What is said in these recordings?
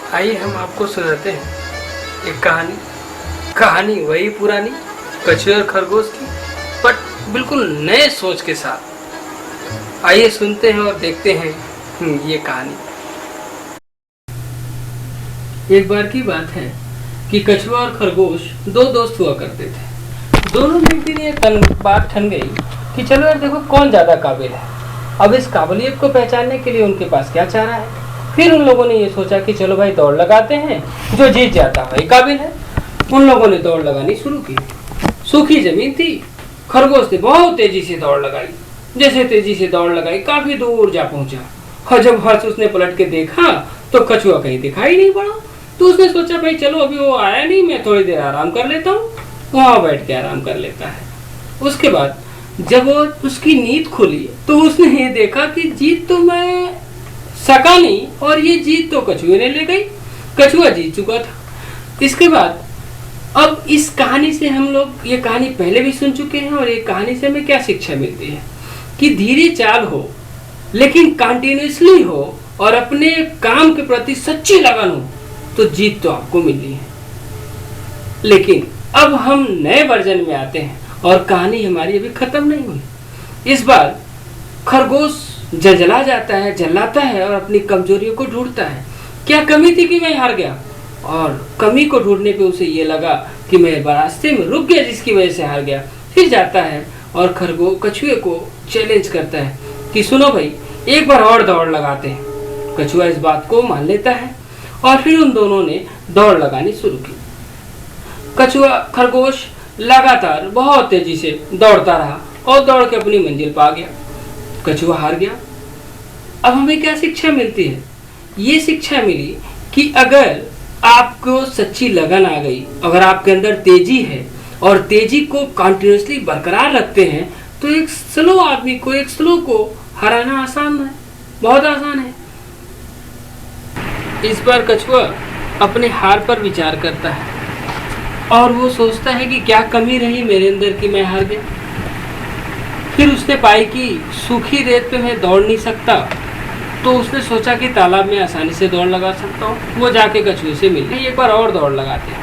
आइए हम आपको सुनाते हैं एक कहानी वही पुरानी कछुए और खरगोश की, बट बिल्कुल नए सोच के साथ। आइए सुनते हैं और देखते हैं ये कहानी। एक बार की बात है कि कछुआ और खरगोश दो दोस्त हुआ करते थे। दोनों में एक दिन ये बात ठन गई कि चलो यार देखो कौन ज्यादा काबिल है। अब इस काबिलियत को पहचानने के लिए उनके पास क्या चारा है। फिर उन लोगों ने ये सोचा कि चलो भाई दौड़ लगाते हैं, जो जीत जाता वही काबिल है। उन लोगों ने दौड़ लगानी शुरू की। सूखी जमीन थी। खरगोश ने बहुत तेजी से दौड़ लगाई। जैसे तेजी से दौड़ लगाई काफी दूर जा पहुंचा, और जब वहां से उसने पलट के देखा तो कछुआ कहीं दिखाई नहीं पड़ा। तो उसने सोचा भाई चलो अभी वो आया नहीं, मैं थोड़ी देर आराम कर लेता हूँ। वहां बैठ के आराम कर लेता है। उसके बाद जब वो उसकी नींद खुली तो उसने ये देखा कि जीत तो मैं सका नहीं, और ये जीत तो कछुए ने ले गई। कछुआ जीत चुका था। इसके बाद अब इस कहानी से हम लोग ये कहानी पहले भी सुन चुके हैं, और ये कहानी से हमें क्या शिक्षा मिलती है कि धीरे चाल हो लेकिन कंटिन्यूअसली हो और अपने काम के प्रति सच्ची लगन हो तो जीत तो आपको मिलनी है। लेकिन अब हम नए वर्जन में आते हैं और कहानी हमारी अभी खत्म नहीं हुई। इस बार खरगोश जला जाता है, जलाता है और अपनी कमजोरियों को ढूंढता है। क्या कमी थी कि मैं हार गया, और कमी को ढूंढने पे उसे ये लगा कि मैं रास्ते में रुक गया जिसकी वजह से हार गया। फिर जाता है और कछुए को चैलेंज करता है कि सुनो भाई एक बार और दौड़ लगाते हैं। कछुआ इस बात को मान लेता है और फिर उन दोनों ने दौड़ लगानी शुरू की। खरगोश लगातार बहुत तेजी से दौड़ता रहा और दौड़ के अपनी मंजिल पा गया। कछुआ हार गया। अब हमें क्या शिक्षा मिलती है? ये शिक्षा मिली कि अगर आपको सच्ची लगन आ गई, अगर आपके अंदर तेजी है और तेजी को कंटिन्यूअसली बरकरार रखते हैं तो एक स्लो आदमी को, एक स्लो को हराना आसान है, बहुत आसान है। इस बार कछुआ अपने हार पर विचार करता है और वो सोचता है कि क्या कमी रही मेरे अंदर कि मैं हार गया। फिर उसने पाई कि सूखी रेत पे मैं दौड़ नहीं सकता, तो उसने सोचा कि तालाब में आसानी से दौड़ लगा सकता हूँ। वो जाके कछुए से मिल गई। एक बार और दौड़ लगाते हैं,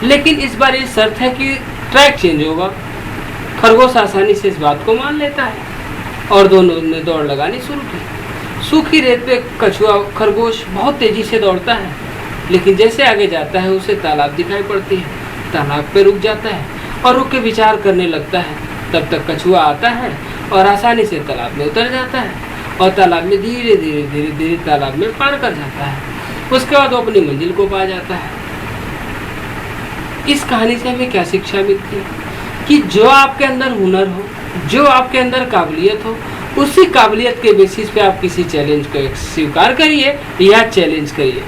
लेकिन इस बार ये शर्त है कि ट्रैक चेंज होगा। खरगोश आसानी से इस बात को मान लेता है और दोनों ने दौड़ लगानी शुरू की। सूखी रेत पे खरगोश बहुत तेजी से दौड़ता है, लेकिन जैसे आगे जाता है उसे तालाब दिखाई पड़ती है। तालाब पे रुक जाता है और रुक के विचार करने लगता है। तब तक कछुआ आता है और आसानी से तालाब में उतर जाता है और तालाब में धीरे धीरे तालाब में पार कर जाता है। उसके बाद वो अपनी मंजिल को पा जाता है। इस कहानी से हमें क्या शिक्षा मिलती है कि जो आपके अंदर हुनर हो, जो आपके अंदर काबिलियत हो, उसी काबिलियत के बेसिस पे आप किसी चैलेंज को स्वीकार करिए या चैलेंज करिए,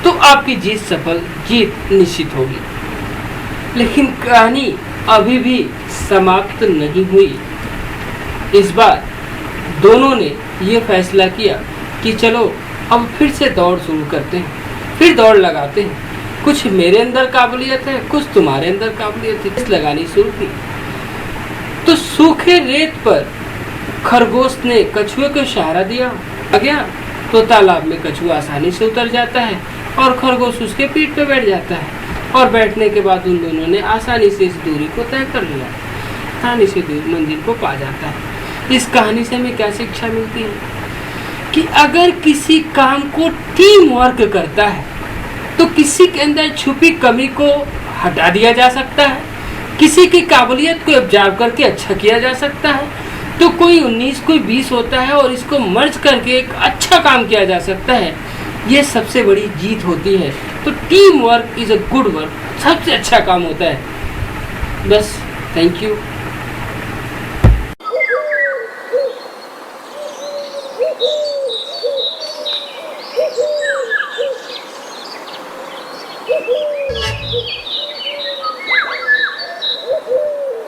तो आपकी जीत निश्चित होगी। लेकिन कहानी अभी भी समाप्त नहीं हुई। इस बार दोनों ने ये फैसला किया कि चलो अब फिर से दौड़ शुरू करते हैं, फिर दौड़ लगाते हैं। कुछ मेरे अंदर काबिलियत है, कुछ तुम्हारे अंदर काबिलियत है, इस लगानी शुरू की। तो सूखे रेत पर खरगोश ने कछुए को सहारा दिया गया तो तालाब में कछुआ आसानी से उतर जाता है और खरगोश उसके पीठ पे बैठ जाता है, और बैठने के बाद उन दोनों ने आसानी से इस दूरी को तय कर लिया, आसानी से मंजिल को पा जाता है। इस कहानी से हमें क्या शिक्षा मिलती है कि अगर किसी काम को टीम वर्क करता है तो किसी के अंदर छुपी कमी को हटा दिया जा सकता है, किसी की काबिलियत को ऑब्जर्व करके अच्छा किया जा सकता है। तो कोई 19 कोई 20 होता है और इसको मर्ज करके एक अच्छा काम किया जा सकता है। ये सबसे बड़ी जीत होती है। तो team work is a good work, सबसे अच्छा काम होता है। बस, थैंक यू।